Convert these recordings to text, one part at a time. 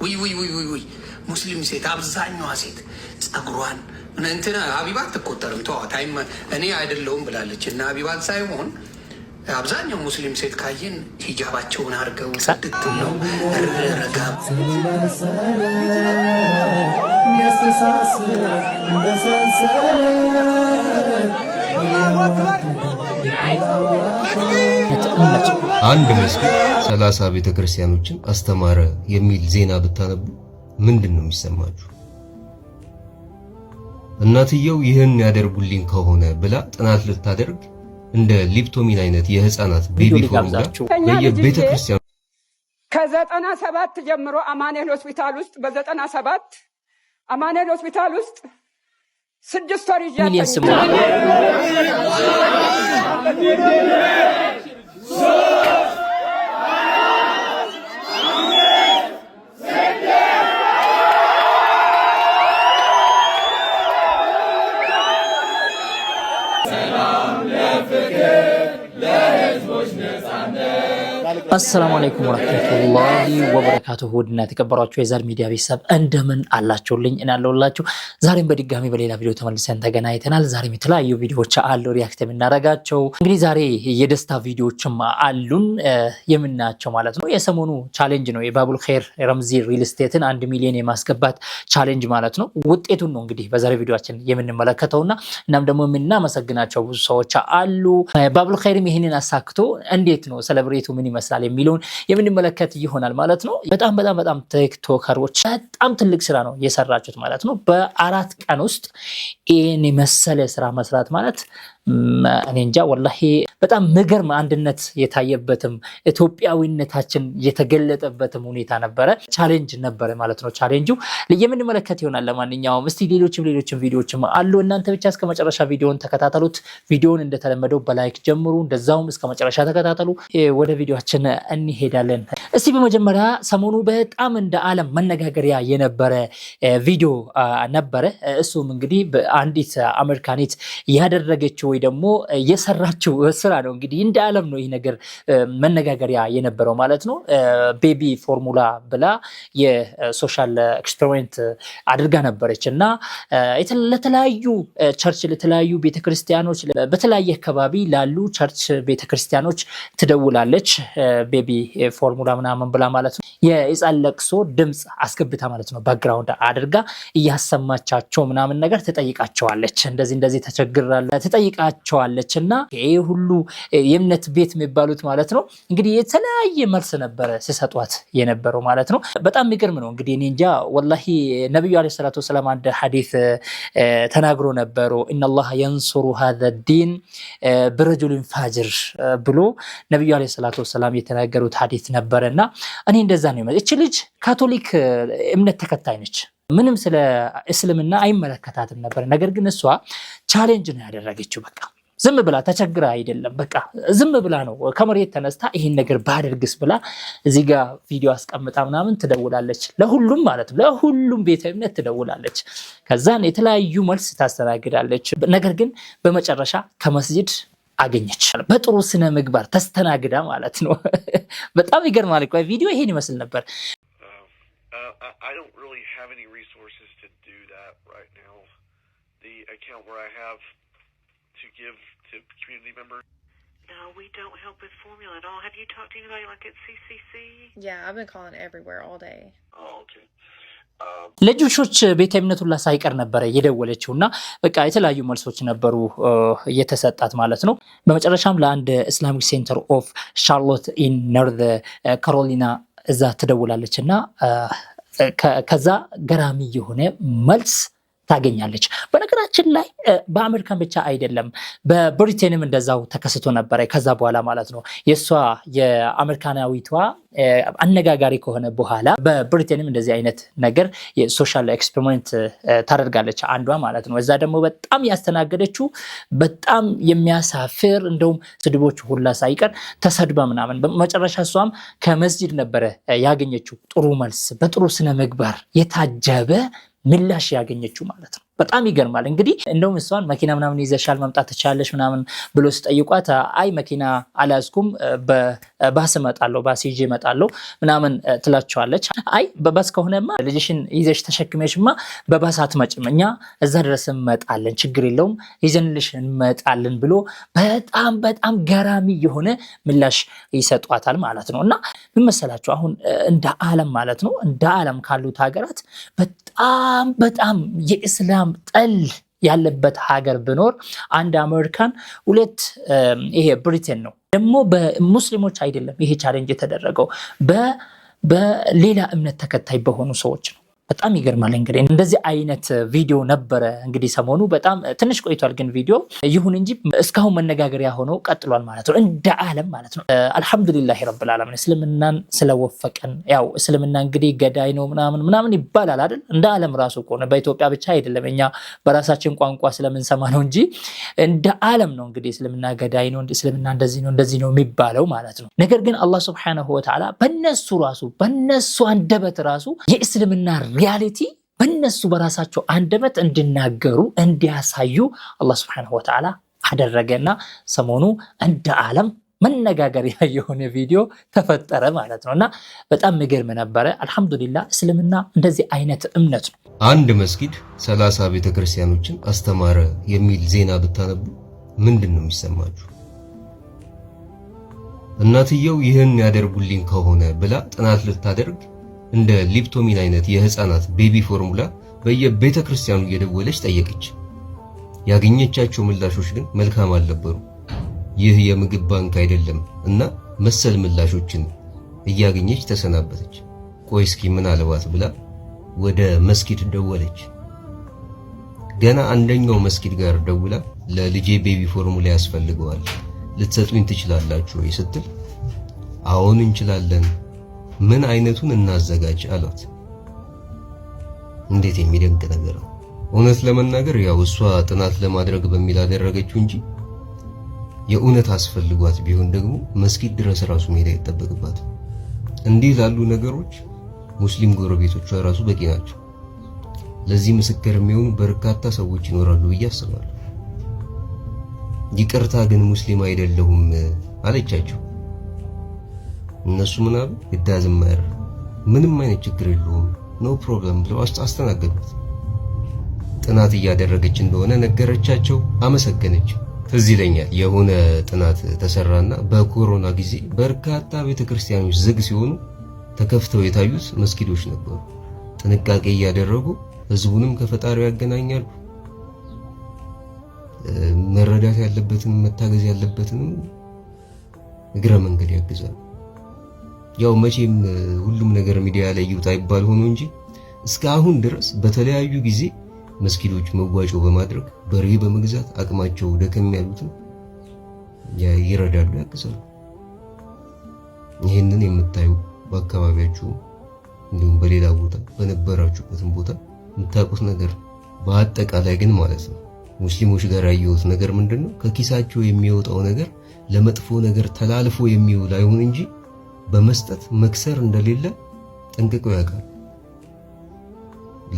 ውይ ሙስሊም ሴት አብዛኛዋ ሴት ጸጉሯን እንትና ሀቢባት ትቆጠርም ተዋት። እኔ አይደለሁም ብላለች እና ሀቢባት ሳይሆን አብዛኛው ሙስሊም ሴት ካየን ሂጃባቸውን አድርገው ጽድት ነው ረጋ አንድ መስጊድ 30 ቤተክርስቲያኖችን አስተማረ የሚል ዜና ብታነቡ ምንድን ነው የሚሰማችሁ? እናትየው ይህን ያደርጉልኝ ከሆነ ብላ ጥናት ልታደርግ እንደ ሊፕቶሚን አይነት የህፃናት ቤቢ ፎርሙላ በየቤተክርስቲያኑ ከ97 ጀምሮ አማኑኤል ሆስፒታል ውስጥ በ97 አማኑኤል ሆስፒታል ውስጥ 6 ወር ይያዘ አሰላሙ አለይኩም ወራህመቱላሂ ወበረካቱሁ። ውድና የተከበራችሁ የዛር ሚዲያ ቤተሰብ እንደምን አላችሁልኝ? እና ያለውላችሁ ዛሬም በድጋሚ በሌላ ቪዲዮ ተመልሰን ተገናኝተናል። ዛሬም የተለያዩ ቪዲዮዎች አሉ ሪአክት የምናደርጋቸው። እንግዲህ ዛሬ የደስታ ቪዲዮዎችም አሉን የምናያቸው ማለት ነው። የሰሞኑ ቻሌንጅ ነው የባቡል ኸይር ረምዚ ሪል ስቴትን 1 ሚሊዮን የማስገባት ቻሌንጅ ማለት ነው። ውጤቱን ነው እንግዲህ በዛሬ ቪዲዮአችን የምንመለከተውና እናም ደግሞ የምናመሰግናቸው ብዙ ሰዎች አሉ። ባቡል ኸይርም ይሄንን አሳክቶ እንዴት ነው ሴሌብሬቱ ምን ይመስላል የሚለውን የምንመለከት ይሆናል ማለት ነው። በጣም ቲክቶከሮች በጣም ትልቅ ስራ ነው የሰራችሁት ማለት ነው። በ4 ቀን ውስጥ ይሄን መሰለ ስራ መስራት ማለት እኔ እንጃ ወላሂ በጣም ምገርም አንድነት የታየበትም ኢትዮጵያዊነታችን የተገለጠበትም ሁኔታ ነበረ። ቻሌንጅ ነበረ ማለት ነው። ቻሌንጁ የምንመለከት ይሆናል። ለማንኛውም እስቲ ሌሎችም ቪዲዮዎችም አሉ። እናንተ ብቻ እስከ መጨረሻ ቪዲዮውን ተከታተሉት። ቪዲዮውን እንደተለመደው በላይክ ጀምሩ፣ እንደዛውም እስከ መጨረሻ ተከታተሉ። ወደ ቪዲዮአችን እንሄዳለን። እስቲ በመጀመሪያ ሰሞኑ በጣም እንደ ዓለም መነጋገሪያ የነበረ ቪዲዮ ነበረ። እሱም እንግዲህ አንዲት አሜሪካኒት ያደረገችው ወይ ደግሞ የሰራችው ስራ ነው። እንግዲህ እንደ ዓለም ነው ይህ ነገር መነጋገሪያ የነበረው ማለት ነው። ቤቢ ፎርሙላ ብላ የሶሻል ኤክስፐሪመንት አድርጋ ነበረች እና ለተለያዩ ቸርች ለተለያዩ ቤተክርስቲያኖች በተለያየ አካባቢ ላሉ ቸርች ቤተክርስቲያኖች ትደውላለች። ቤቢ ፎርሙላ ምናምን ብላ ማለት ነው። የህፃን ለቅሶ ድምጽ አስገብታ ማለት ነው ባክግራውንድ አድርጋ እያሰማቻቸው ምናምን ነገር ትጠይቃቸዋለች። እንደዚህ ተቸግራለሁ ትጠይቃቸዋለች እና ይሄ ሁሉ የእምነት ቤት የሚባሉት ማለት ነው እንግዲህ የተለያየ መልስ ነበረ ሲሰጧት የነበረው ማለት ነው። በጣም የሚገርም ነው። እንግዲህ እኔ እንጃ ወላሂ ነብዩ አለይሂ ሰላቱ ወሰለም አንድ ሐዲስ ተናግሮ ነበሩ። ኢነላህ የንሱሩ هذا الدين برجل فاجر ብሎ ነብዩ አለይሂ ሰላቱ ወሰለም የተናገሩት ሐዲስ ነበርና እኔ እንደዛ ነው ማለት። እቺ ልጅ ካቶሊክ እምነት ተከታይ ነች። ምንም ስለ እስልምና አይመለከታትም ነበር። ነገር ግን እሷ ቻሌንጅ ነው ያደረገችው። በቃ ዝም ብላ ተቸግራ አይደለም። በቃ ዝም ብላ ነው ከመሬት ተነስታ ይሄን ነገር ባደርግስ ብላ እዚህ ጋር ቪዲዮ አስቀምጣ ምናምን ትደውላለች። ለሁሉም ማለት ነው ለሁሉም ቤተ እምነት ትደውላለች። ከዛን የተለያዩ መልስ ታስተናግዳለች። ነገር ግን በመጨረሻ ከመስጂድ አገኘች። በጥሩ ስነ ምግባር ተስተናግዳ ማለት ነው። በጣም ይገርማል። ቪዲዮ ይሄን ይመስል ነበር። I don't really have any resources to do that right now. The account where I have to give to community members. No, we don't help with formula at all. Have you talked to anybody like at CCC? Yeah, I've been calling everywhere all day. Oh, okay. ለጁሾች ቤተ እምነቱ ላይ ሳይቀር ነበረ የደወለችውና በቃ የተለያዩ መልሶች ነበሩ እየተሰጣት ማለት ነው። በመጨረሻም ለአንድ ኢስላሚክ ሴንተር ኦፍ ሻርሎት ኢን ኖርዝ ካሮሊና እዛ ትደውላለችና ከዛ ገራሚ የሆነ መልስ ታገኛለች። በነገራችን ላይ በአሜሪካን ብቻ አይደለም በብሪቴንም እንደዛው ተከስቶ ነበረ። ከዛ በኋላ ማለት ነው የሷ የአሜሪካናዊቷ አነጋጋሪ ከሆነ በኋላ በብሪቴንም እንደዚህ አይነት ነገር የሶሻል ኤክስፐሪመንት ታደርጋለች አንዷ ማለት ነው። እዛ ደግሞ በጣም ያስተናገደችው በጣም የሚያሳፍር እንደውም ስድቦች ሁላ ሳይቀር ተሰድባ ምናምን በመጨረሻ እሷም ከመስጂድ ነበረ ያገኘችው ጥሩ መልስ በጥሩ ስነ ምግባር የታጀበ ምላሽ ያገኘችው ማለት ነው። በጣም ይገርማል። እንግዲህ እንደውም እሷን መኪና ምናምን ይዘሻል መምጣት ትችላለሽ ምናምን ብሎ ሲጠይቋት አይ መኪና አልያዝኩም በባስ እመጣለሁ ባስ ይዤ እመጣለሁ ምናምን ትላቸዋለች። አይ በባስ ከሆነማ ልጅሽን ይዘሽ ተሸክመሽማ በባስ አትመጭም፣ እኛ እዛ ድረስ እንመጣለን፣ ችግር የለውም ይዘንልሽ እንመጣለን ብሎ በጣም ገራሚ የሆነ ምላሽ ይሰጧታል ማለት ነው። እና ምን መሰላችሁ አሁን እንደ ዓለም ማለት ነው እንደ ዓለም ካሉት ሀገራት በጣም የእስላም ጠል ያለበት ሀገር ብኖር አንድ አሜሪካን፣ ሁለት ይሄ ብሪቴን ነው። ደግሞ በሙስሊሞች አይደለም ይሄ ቻሌንጅ የተደረገው በሌላ እምነት ተከታይ በሆኑ ሰዎች ነው። በጣም ይገርማል። እንግዲህ እንደዚህ አይነት ቪዲዮ ነበረ እንግዲህ ሰሞኑ በጣም ትንሽ ቆይቷል፣ ግን ቪዲዮ ይሁን እንጂ እስካሁን መነጋገሪያ ሆኖ ቀጥሏል ማለት ነው እንደ ዓለም ማለት ነው። አልহামዱሊላሂ ረብል ዓለሚን እስልምናን ስለወፈቀን። ያው እስልምና እንግዲህ ገዳይ ነው ምናምን ይባላል አይደል? እንደ ዓለም ራሱ ቆነ በኢትዮጵያ ብቻ አይደለም እኛ በራሳችን ቋንቋ ስለምንሰማ ነው እንጂ እንደ ዓለም ነው እንግዲህ እስልምና ገዳይ ነው እስልምና እንደዚህ ነው የሚባለው ማለት ነው። ነገር ግን አላህ Subhanahu Wa Ta'ala በነሱ አንደበት ራሱ የእስልምና ሪያሊቲ በነሱ በራሳቸው አንደበት እንዲናገሩ እንዲያሳዩ አላህ Subhanahu Wa Ta'ala አደረገና ሰሞኑ እንደ ዓለም መነጋገሪያ የሆነ ቪዲዮ ተፈጠረ ማለት ነውና በጣም የሚገርም ነበረ። አልহামዱሊላህ እስልምና እንደዚህ አይነት እምነት ነው። አንድ መስጊድ 30 ቤተክርስቲያኖችን አስተማረ የሚል ዜና ብታነቡ ምንድነው የሚሰማችሁ? እናትየው ይህን ያደርጉልኝ ከሆነ ብላ ጥናት ልታደርግ እንደ ሊፕቶሚን አይነት የህፃናት ቤቢ ፎርሙላ በየቤተ ክርስቲያኑ እየደወለች ጠየቀች። ያገኘቻቸው ምላሾች ግን መልካም አልነበሩ። ይህ የምግብ ባንክ አይደለም እና መሰል ምላሾችን እያገኘች ተሰናበተች። ቆይ እስኪ ምን አለባት ብላ ወደ መስጊድ ደወለች። ገና አንደኛው መስጊድ ጋር ደውላ ለልጄ ቤቢ ፎርሙላ ያስፈልገዋል ልትሰጡኝ ትችላላችሁ ወይ ስትል አዎን እንችላለን፣ ምን አይነቱን እናዘጋጅ አሏት። እንዴት የሚደንቅ ነገር ነው! እውነት ለመናገር ያው እሷ ጥናት ለማድረግ በሚል አደረገችው እንጂ የእውነት አስፈልጓት ቢሆን ደግሞ መስጊድ ድረስ ራሱ መሄድ አይጠበቅባትም። እንዲህ ላሉ ነገሮች ሙስሊም ጎረቤቶቿ ራሱ በቂ ናቸው። ለዚህ ምስክር የሚሆኑ በርካታ ሰዎች ይኖራሉ ብዬ አስባለሁ። ይቅርታ ግን ሙስሊም አይደለሁም አለቻቸው። እነሱ ምን አሉ? ይዳዝማር ምንም አይነት ችግር የለውም ኖ ፕሮብለም ብለው አስተናገዱት። ጥናት እያደረገች እንደሆነ ነገረቻቸው፣ አመሰገነች። ትዝ ይለኛል የሆነ ጥናት ተሰራና በኮሮና ጊዜ በርካታ ቤተክርስቲያኖች ዝግ ሲሆኑ ተከፍተው የታዩት መስጊዶች ነበሩ። ጥንቃቄ እያደረጉ ህዝቡንም ከፈጣሪው ያገናኛሉ። መረዳት ያለበትን መታገዝ ያለበትን እግረ መንገድ ያግዛሉ። ያው መቼም ሁሉም ነገር ሚዲያ ላይ ይውጣ ይባል ሆኖ እንጂ እስካሁን ድረስ በተለያዩ ጊዜ መስጊዶች መዋጮ በማድረግ በሬ በመግዛት አቅማቸው ደከም ያሉትን ይረዳሉ፣ ያግዛሉ። ይህንን የምታዩ በአካባቢያችሁ እንዲሁም በሌላ ቦታ በነበራችሁበትም ቦታ የምታውቁት ነገር በአጠቃላይ ግን ማለት ነው ሙስሊሞች ጋር ያየሁት ነገር ምንድነው? ከኪሳቸው የሚወጣው ነገር ለመጥፎ ነገር ተላልፎ የሚውል አይሁን እንጂ በመስጠት መክሰር እንደሌለ ጠንቅቀው ያውቃሉ።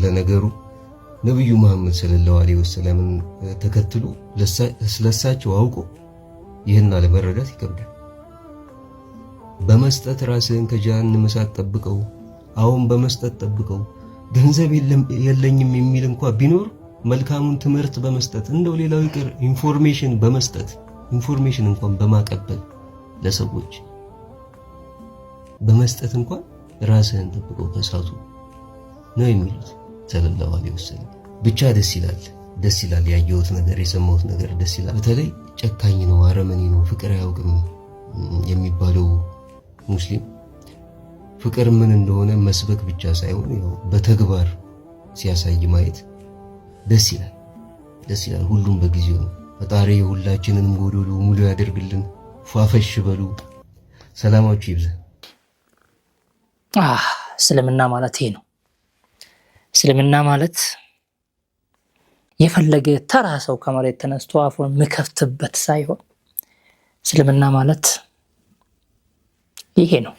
ለነገሩ ነብዩ መሐመድ ሰለላሁ ዐለይሂ ወሰለም ተከትሎ ስለሳቸው አውቆ ይህን አለመረዳት ይከብዳል። በመስጠት ራስህን ከጀሃነም እሳት ጠብቀው፣ አሁን በመስጠት ጠብቀው፣ ገንዘብ የለኝም የሚል እንኳን ቢኖር መልካሙን ትምህርት በመስጠት እንደው ሌላው ይቅር ኢንፎርሜሽን በመስጠት ኢንፎርሜሽን እንኳን በማቀበል ለሰዎች በመስጠት እንኳን ራስህን ጠብቀው ከሳቱ ነው የሚሉት ሰለላሁ ዐለይሂ ወሰለም። ብቻ ደስ ይላል ያየሁት ነገር የሰማሁት ነገር ደስ ይላል። በተለይ ጨካኝ ነው አረመኔ ነው ፍቅር አያውቅም የሚባለው ሙስሊም ፍቅር ምን እንደሆነ መስበክ ብቻ ሳይሆን ያው በተግባር ሲያሳይ ማየት ደስ ይላል። ሁሉም በጊዜው ነው። ፈጣሪ ሁላችንንም ጎዶሎ ሙሉ ያደርግልን። ፏፈሽ በሉ። ሰላማችሁ ይብዛ። እስልምና ማለት ይሄ ነው። እስልምና ማለት የፈለገ ተራ ሰው ከመሬት ተነስቶ አፉን የሚከፍትበት ሳይሆን እስልምና ማለት ይሄ ነው።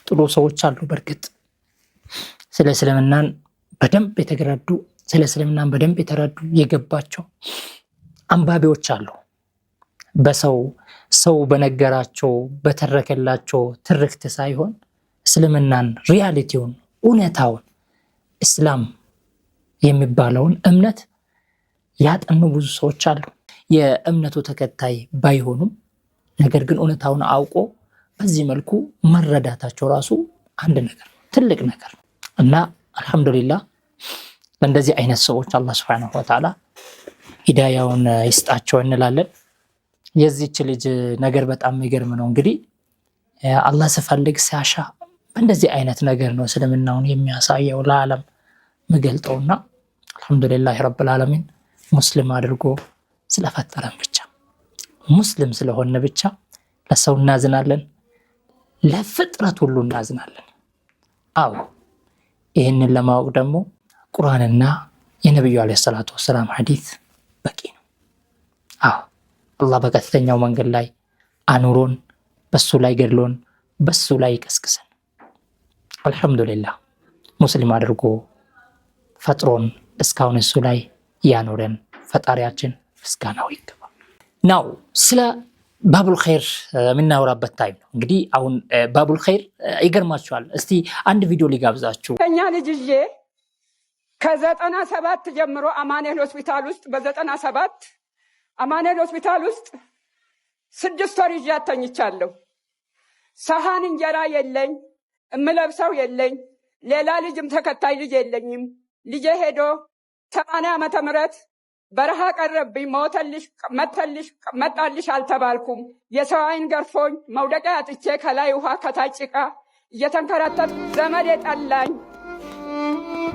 ጥሩ ሰዎች አሉ በርግጥ ስለ እስልምናን በደንብ የተገረዱ ስለ እስልምናን በደንብ የተረዱ የገባቸው አንባቢዎች አሉ። ሰው በነገራቸው በተረከላቸው ትርክት ሳይሆን እስልምናን ሪያሊቲውን እውነታውን እስላም የሚባለውን እምነት ያጠኑ ብዙ ሰዎች አሉ። የእምነቱ ተከታይ ባይሆኑም ነገር ግን እውነታውን አውቆ በዚህ መልኩ መረዳታቸው ራሱ አንድ ነገር ትልቅ ነገር እና አልহামዱሊላህ ለእንደዚህ አይነት ሰዎች አላህ Subhanahu Wa Ta'ala ሂዳያውን ይስጣቸው እንላለን። የዚህች ልጅ ነገር በጣም የሚገርም ነው። እንግዲህ አላህ ሲፈልግ ሲያሻ በእንደዚህ አይነት ነገር ነው እስልምናውን የሚያሳየው ለዓለም መገልጠውና አልহামዱሊላህ ረብል ዓለሚን ሙስሊም አድርጎ ስለፈጠረን ብቻ ሙስሊም ስለሆነ ብቻ ለሰው እናዝናለን፣ ለፍጥረት ሁሉ እናዝናለን። አዎ ይህንን ለማወቅ ደግሞ ቁርአንና የነብዩ አለይሂ ሰላቱ ወሰላም ሐዲስ በቂ ነው። አዎ አላህ በቀጥተኛው መንገድ ላይ አኑሮን በሱ ላይ ገድሎን በሱ ላይ ይቀስቅሰን። አልহামዱሊላህ ሙስሊም አድርጎ ፈጥሮን እስካሁን እሱ ላይ ያኖረን ፈጣሪያችን ምስጋናው ይገባ ነው። ስለ ባቡል ኸይር የምናወራበት ታይም ነው። እንግዲህ አሁን ባቡል ኸይር ይገርማችኋል። እስቲ አንድ ቪዲዮ ሊጋብዛችሁ። እኛ ልጅ ይዤ ከ97 ጀምሮ አማኑኤል ሆስፒታል ውስጥ በ97 አማኑኤል ሆስፒታል ውስጥ 6 ወር ይዤ ተኝቻለሁ። ሰሃን እንጀራ የለኝ፣ እምለብሰው የለኝ፣ ሌላ ልጅም ተከታይ ልጅ የለኝም። ልጄ ሄዶ 80 ዓመተ ምህረት በረሃ ቀረብኝ። መተልሽ መጣልሽ አልተባልኩም። የሰው አይን ገርፎኝ መውደቂያ አጥቼ ከላይ ውሃ ከታች ጭቃ እየተንከራተት ዘመድ የጠላኝ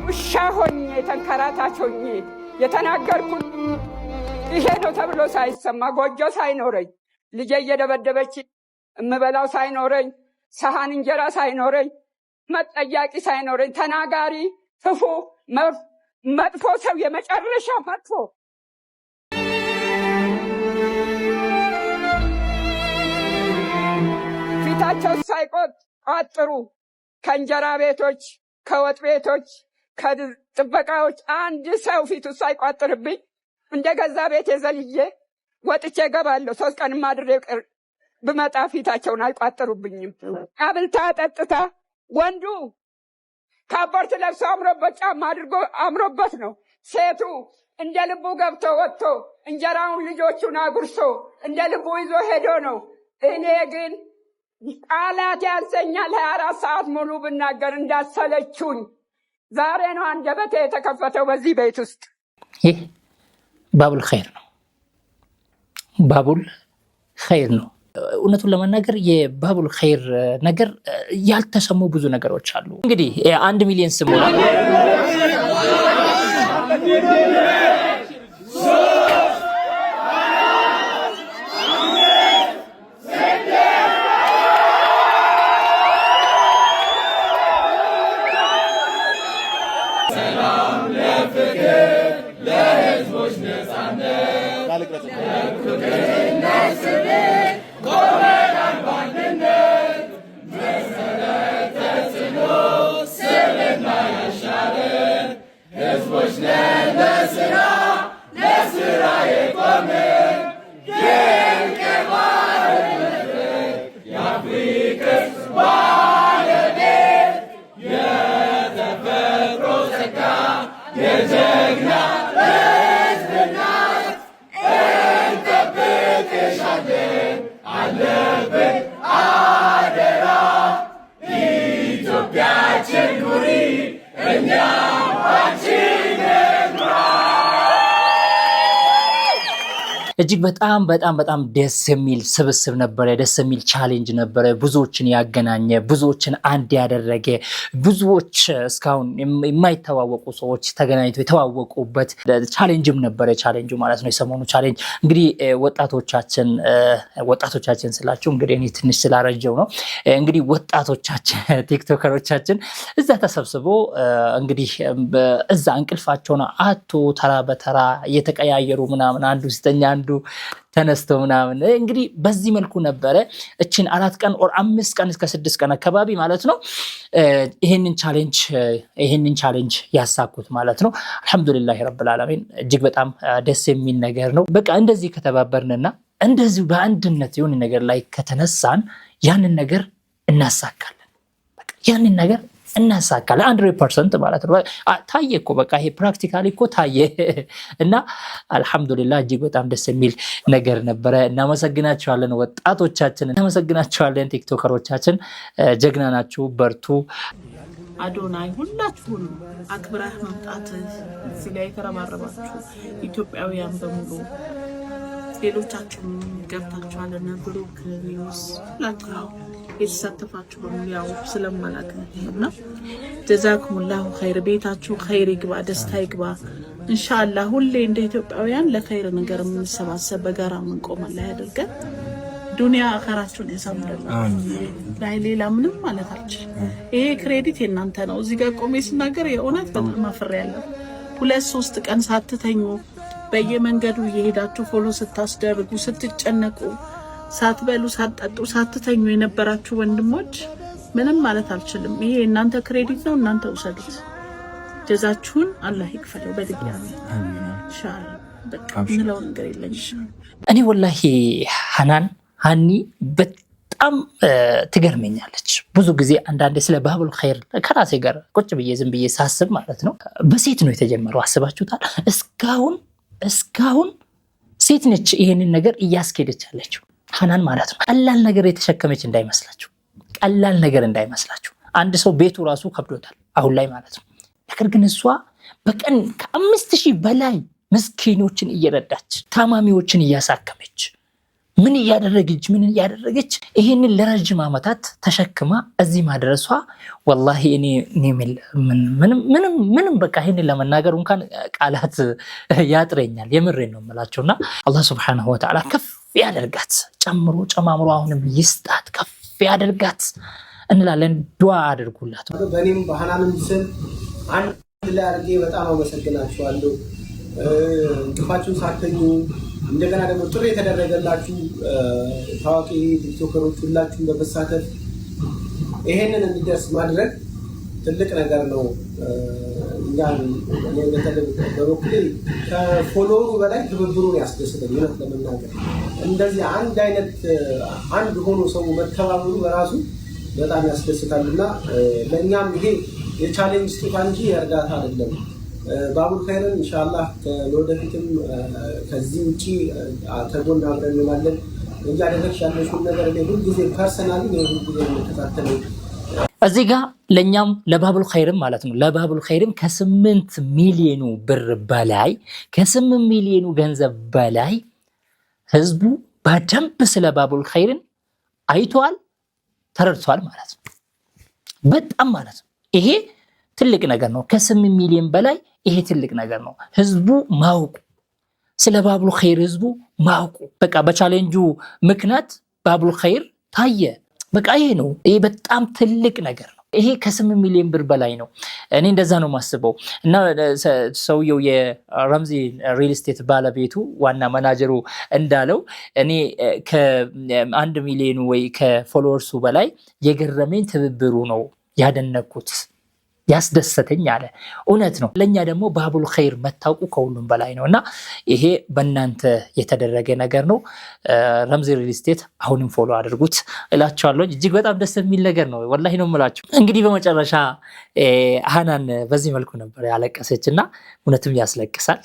ውሻ ሆኜ ተንከራታች ሆኜ የተናገርኩት ይሄ ነው ተብሎ ሳይሰማ ጎጆ ሳይኖረኝ ልጄ እየደበደበች እምበላው ሳይኖረኝ ሰሃን እንጀራ ሳይኖረኝ መጠያቂ ሳይኖረኝ ተናጋሪ ክፉ መጥፎ ሰው የመጨረሻ መጥፎ ፊታቸው ሳይቆጥሩ ከእንጀራ ቤቶች ከወጥ ቤቶች ከጥበቃዎች አንድ ሰው ፊቱ ሳይቋጥርብኝ እንደገዛ ቤት የዘልዬ ወጥቼ ገባለሁ። 3 ቀን ማድሬ ብመጣ ፊታቸውን አይቋጥሩብኝም። አብልታ ጠጥታ ወንዱ ካፖርት ለብሶ አምሮበት ጫማ አድርጎ አምሮበት ነው። ሴቱ እንደ ልቡ ገብቶ ወጥቶ እንጀራውን ልጆቹን አጉርሶ እንደ ልቡ ይዞ ሄዶ ነው። እኔ ግን ቃላት ያንሰኛል። 24 ሰዓት ሙሉ ብናገር እንዳሰለችኝ ዛሬ ነው አንደበቴ የተከፈተው በዚህ ቤት ውስጥ። ይህ ባቡል ኸይር ነው፣ ባቡል ኸይር ነው። እውነቱን ለመናገር የባቡል ኸይር ነገር ያልተሰሙ ብዙ ነገሮች አሉ። እንግዲህ 1 ሚሊዮን ስሞላ እጅግ በጣም ደስ የሚል ስብስብ ነበረ። ደስ የሚል ቻሌንጅ ነበረ። ብዙዎችን ያገናኘ፣ ብዙዎችን አንድ ያደረገ፣ ብዙዎች እስካሁን የማይተዋወቁ ሰዎች ተገናኝተው የተዋወቁበት ቻሌንጅም ነበረ። ቻሌንጁ ማለት ነው የሰሞኑ ቻሌንጅ እንግዲህ ወጣቶቻችን ስላችሁ እንግዲህ እኔ ትንሽ ስላረጀው ነው። እንግዲህ ወጣቶቻችን ቲክቶከሮቻችን እዛ ተሰብስቦ እንግዲህ እዛ እንቅልፋቸውን አቶ ተራ በተራ እየተቀያየሩ ምናምን አንዱ ሲተኛ አንዱ ተነስተው ምናምን እንግዲህ በዚህ መልኩ ነበረ እቺን 4 ቀን ኦር 5 ቀን እስከ 6 ቀን አካባቢ ማለት ነው ይሄንን ቻሌንጅ ያሳኩት ማለት ነው። አልহামዱሊላህ ረብል ዓለሚን እጅግ በጣም ደስ የሚል ነገር ነው። በቃ እንደዚህ ከተባበርንና እንደዚህ በአንድነት የሆነ ነገር ላይ ከተነሳን ያንን ነገር እናሳካለን። በቃ ያንን ነገር እናሳካለን 100% ማለት ነው። ታየ እኮ በቃ ይሄ ፕራክቲካሊ እኮ ታየ እና አልহামዱሊላህ እጅግ በጣም ደስ የሚል ነገር ነበረ። እናመሰግናችኋለን ወጣቶቻችን፣ እናመሰግናችኋለን ቲክቶከሮቻችን፣ ጀግና ናችሁ፣ በርቱ። አዶናይ ሁላችሁን አክብራህ መምጣት እዚህ ላይ ተረባረባችሁ ኢትዮጵያውያን በሙሉ ሌሎቻችሁም ገብታችኋልና ብሩክ ኒውስ ሁላችሁ የተሳተፋችሁ በሙሉ ያው ስለማላክ ነውና ጀዛኩሙላሁ ኸይር። ቤታችሁ ኸይር ይግባ፣ ደስታ ይግባ ኢንሻአላህ። ሁሌ እንደ ኢትዮጵያውያን ለኸይር ነገር የምንሰባሰብ በጋራ የምንቆም አላህ ያድርገን። ዱንያ አኸራችሁን ያሳምርልን። ላይ ሌላ ምንም ማለት አልችልም። ይሄ ክሬዲት የእናንተ ነው። እዚህ ጋር ቆሜ ስናገር የእውነት በጣም አፍሬያለሁ። 2-3 ቀን ሳትተኙ በየመንገዱ እየሄዳችሁ ፎሎ ስታስደርጉ ስትጨነቁ ሳትበሉ ሳትጠጡ ሳትተኙ የነበራችሁ ወንድሞች ምንም ማለት አልችልም። ይሄ እናንተ ክሬዲት ነው፣ እናንተ ውሰዱት። ጀዛችሁን አላህ ይክፈለው በድጋሚ ኢንሻአላህ። በቃ ምንለው ነገር የለኝም። እኔ ወላሂ ሃኒ በጣም ትገርመኛለች። ብዙ ጊዜ አንዳንዴ ስለ ባቡል ኸይር ከራሴ ጋር ቁጭ ብዬ ዝም ብዬ ሳስብ ማለት ነው በሴት ነው የተጀመረው። አስባችሁታል? እስካሁን ሴት ነች ይሄንን ነገር እያስኬደች ያለችው ሃናን ማለት ነው። ቀላል ነገር የተሸከመች እንዳይመስላችሁ። አንድ ሰው ቤቱ ራሱ ከብዶታል አሁን ላይ ማለት ነው። ነገር ግን እሷ በቀን ከ5000 በላይ ምስኪኖችን እየረዳች ታማሚዎችን እያሳከመች ምን እያደረገች ይሄንን ለረጅም ዓመታት ተሸክማ እዚህ ማድረሷ ወላሂ እኔ ምንም በቃ ይሄንን ለመናገር እንኳን ቃላት ያጥረኛል። የምሬን ነው የምላቸውና አላህ Subhanahu Wa Ta'ala ከፍ ያደርጋት፣ ጨማምሮ አሁንም ይስጣት፣ ከፍ ያደርጋት እንላለን። ዱዓ አድርጉላት። በእኔም በሃናንም ስም አንድ ላይ አድርጌ በጣም አመሰግናችኋለሁ። እንቅፋችሁን ሳትተኙ እንደገና ደግሞ ጥሪ የተደረገላችሁ ታዋቂ ቲክቶከሮች ሁላችሁም በመሳተፍ ይሄንን እንዲደርስ ማድረግ ትልቅ ነገር ነው። እኛን በበኩሌ ከፎሎወሩ በላይ ትብብሩን ያስደስተኝ እውነት ለመናገር እንደዚህ አንድ ሆኖ ሰው መተባበሩ በራሱ በጣም ያስደስታልና ለእኛም ይሄ የቻሌንጅ ስጦታ እንጂ የእርዳታ አይደለም። ባቡል ኸይርን ኢንሻአላህ ለወደፊትም ከዚህ ውጪ ተጎና አብረን እንላለን። እያደረግሽ ያለሽውን ነገር ሁሉ ጊዜ ፐርሰናሊ ነው ሁሉ ጊዜ የምትከታተለው። እዚህ ጋር ለኛም ለባቡል ኸይርም ማለት ነው ለባቡል ኸይርም ከ8 ሚሊዮን ብር በላይ ከ8 ሚሊዮን ገንዘብ በላይ ህዝቡ በደንብ ስለ ባቡል ኸይርን አይቷል፣ ተረድቷል ማለት ነው። በጣም ማለት ነው ይሄ ትልቅ ነገር ነው። ከ8 ሚሊዮን በላይ ይሄ ትልቅ ነገር ነው። ህዝቡ ማውቁ ስለ ባቡል ኸይር ህዝቡ ማውቁ በቃ በቻሌንጁ ምክንያት ባቡል ኸይር ታየ። በቃ ይሄ ነው። ይሄ በጣም ትልቅ ነገር ነው። ይሄ ከ8 ሚሊዮን ብር በላይ ነው። እኔ እንደዛ ነው ማስበው እና ሰውየው የረምዚ ሪል ስቴት ባለቤቱ ዋና ማናጀሩ እንዳለው እኔ ከ1 ሚሊዮን ወይ ከፎሎወርሱ በላይ የገረመኝ ትብብሩ ነው ያደነኩት ያስደሰተኝ አለ። እውነት ነው። ለኛ ደግሞ ባቡል ኸይር መታወቁ ከሁሉም በላይ ነውና ይሄ በእናንተ የተደረገ ነገር ነው። ረምዚ ሪል ስቴት አሁንም ፎሎ አድርጉት እላችኋለሁ። እጅግ በጣም ደስ የሚል ነገር ነው ወላሂ ነው የምላችሁ። እንግዲህ በመጨረሻ ሃናን በዚህ መልኩ ነበር ያለቀሰችና እውነትም ያስለቅሳል።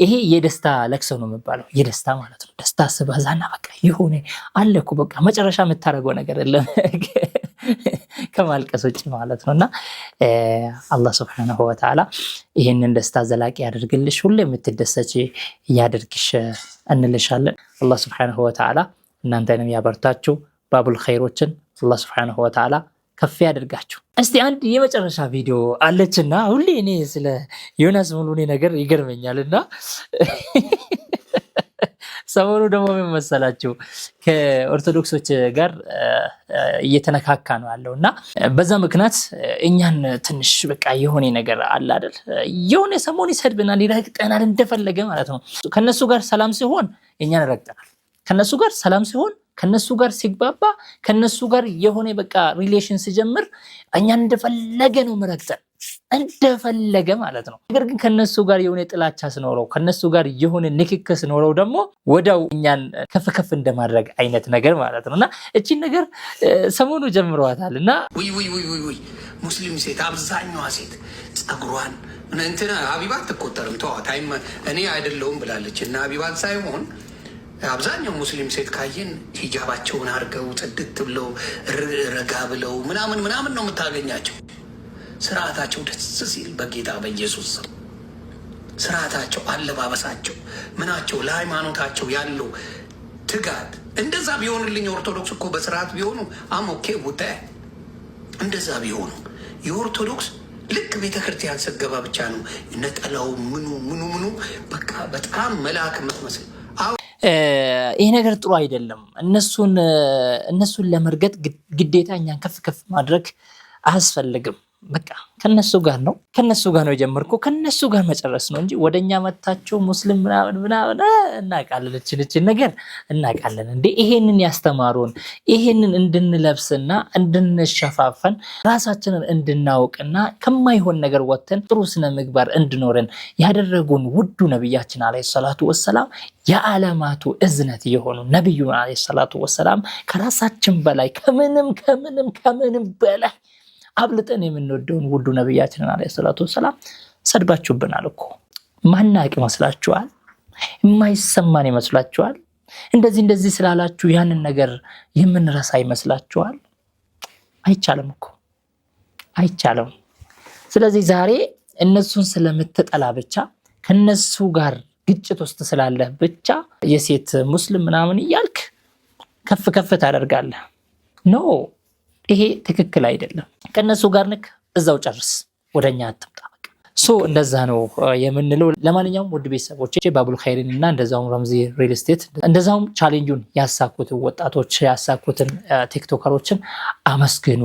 ይሄ የደስታ ለቅሶ ነው የሚባለው። የደስታ ማለት ነው። ደስታ ስበዛና በቃ ይሁን አለ እኮ በቃ መጨረሻ የምታደርገው ነገር የለም። ከማልቀስ ውጭ ማለት ነውና አላህ Subhanahu Wa Ta'ala ይሄንን ደስታ ዘላቂ ያድርግልሽ ሁሌ የምትደሰች ያድርግሽ እንልሻለን። አላህ Subhanahu Wa Ta'ala እናንተንም ያበርታችሁ ባቡል ኸይሮችን አላህ Subhanahu Wa Ta'ala ከፍ ያድርጋችሁ። እስቲ አንድ የመጨረሻ ቪዲዮ አለችና ሁሌ እኔ ስለ ዮናስ ሙሉኔ ነገር ይገርመኛልና ሰሞኑ ደግሞ ምን መሰላችሁ ከኦርቶዶክሶች ጋር እየተነካካ ነው ያለውና በዛ ምክንያት እኛን ትንሽ በቃ የሆነ ነገር አለ አይደል የሆነ ሰሞኑ ይሰድብናል ይረግጠናል እንደፈለገ ማለት ነው። ከነሱ ጋር ሰላም ሲሆን እኛን ረግጠናል። ከነሱ ጋር ሰላም ሲሆን ከነሱ ጋር ሲግባባ ከነሱ ጋር የሆነ በቃ ሪሌሽን ሲጀምር እኛን እንደፈለገ ነው መረግጠን እንደፈለገ ማለት ነው። ነገር ግን ከነሱ ጋር የሆነ ጥላቻ ሲኖረው ከነሱ ጋር የሆነ ንክክ ሲኖረው ደግሞ ወዳው እኛን ከፍ እንደማድረግ አይነት ነገር ማለት ነውና እቺ ነገር ሰሞኑ ጀምሯታልና ወይ ሙስሊም ሴት አብዛኛዋ ሴት ጸጉሯን እንትና ሀቢባት ተቆጠርም ታይም እኔ አይደለሁም ብላለች እና ሀቢባት ሳይሆን አብዛኛው ሙስሊም ሴት ካየን ሂጃባቸውን አድርገው ጽድት ብለው ረጋ ብለው ምናምን ነው የምታገኛቸው። ስርዓታቸው ደስ ሲል በጌታ በኢየሱስ ስም ስርዓታቸው፣ አለባበሳቸው፣ ምናቸው ለሃይማኖታቸው ያለው ትጋት እንደዛ ቢሆንልኝ ኦርቶዶክስ እኮ በስርዓት ቢሆኑ አሞኬ ውጣ እንደዛ ቢሆኑ የኦርቶዶክስ ልክ ቤተክርስቲያን ስገባ ብቻ ነው ነጠላው ምኑ በቃ በጣም መልአክ የምትመስል ይሄ ነገር ጥሩ አይደለም። እነሱን ለመርገጥ ግዴታ እኛን ከፍ ማድረግ አያስፈልግም። በቃ ከነሱ ጋር ነው የጀመርኩ ከነሱ ጋር መጨረስ ነው እንጂ ወደኛ መጣቸው ሙስሊም ምናምን እናቃለን እቺን ነገር እናቃለን እንዴ ይሄንን ያስተማሩን ይሄንን እንድንለብስና እንድንሸፋፈን ራሳችንን እንድናውቅና ከማይሆን ነገር ወጥተን ጥሩ ስነ ምግባር እንድኖርን ያደረጉን ውዱ ነብያችን አለይሂ ሰላቱ ወሰላም የዓለማቱ እዝነት የሆኑ ነብዩ አለይሂ ሰላቱ ወሰላም ከራሳችን በላይ ከምንም በላይ አብልጠን የምንወደውን ውዱ ነብያችንን አለይሂ ሰላቱ ወሰላም ሰድባችሁብናል እኮ። ማናቅ መስላችኋል? የማይሰማን ይመስላችኋል? እንደዚህ ስላላችሁ ያንን ነገር የምንረሳ ይመስላችኋል? አይቻልም እኮ አይቻልም። ስለዚህ ዛሬ እነሱን ስለምትጠላ ብቻ ከነሱ ጋር ግጭት ውስጥ ስላለህ ብቻ የሴት ሙስሊም ምናምን እያልክ ከፍ ታደርጋለህ። ኖ ይሄ ትክክል አይደለም። ከነሱ ጋር ንክ እዛው ጨርስ፣ ወደኛ አትምጣ። በቃ እንደዛ ነው የምንለው። ለማንኛውም ውድ ቤተሰቦቼ ባቡል ኸይርን እና እንደዛውም ረምዚ ሪል ስቴት እንደዛውም ቻሌንጁን ያሳኩት ወጣቶች ያሳኩትን ቲክቶከሮችን አመስግኑ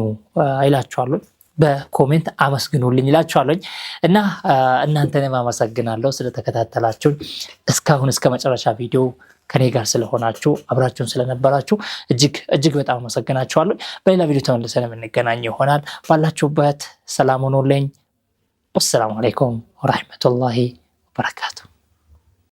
ይላችኋለሁ። በኮሜንት አመስግኑልኝ ይላችኋለሁ እና እናንተንም አመሰግናለሁ ስለተከታተላችሁ እስካሁን እስከ መጨረሻ ቪዲዮ ከኔ ጋር ስለሆናችሁ አብራችሁን ስለነበራችሁ እጅግ በጣም አመሰግናችኋለሁ። በሌላ ቪዲዮ ተመልሰን የምንገናኝ ይሆናል። ባላችሁበት ሰላም ሁኑልኝ። ወሰላሙ አለይኩም ወራህመቱላሂ ወበረካቱ።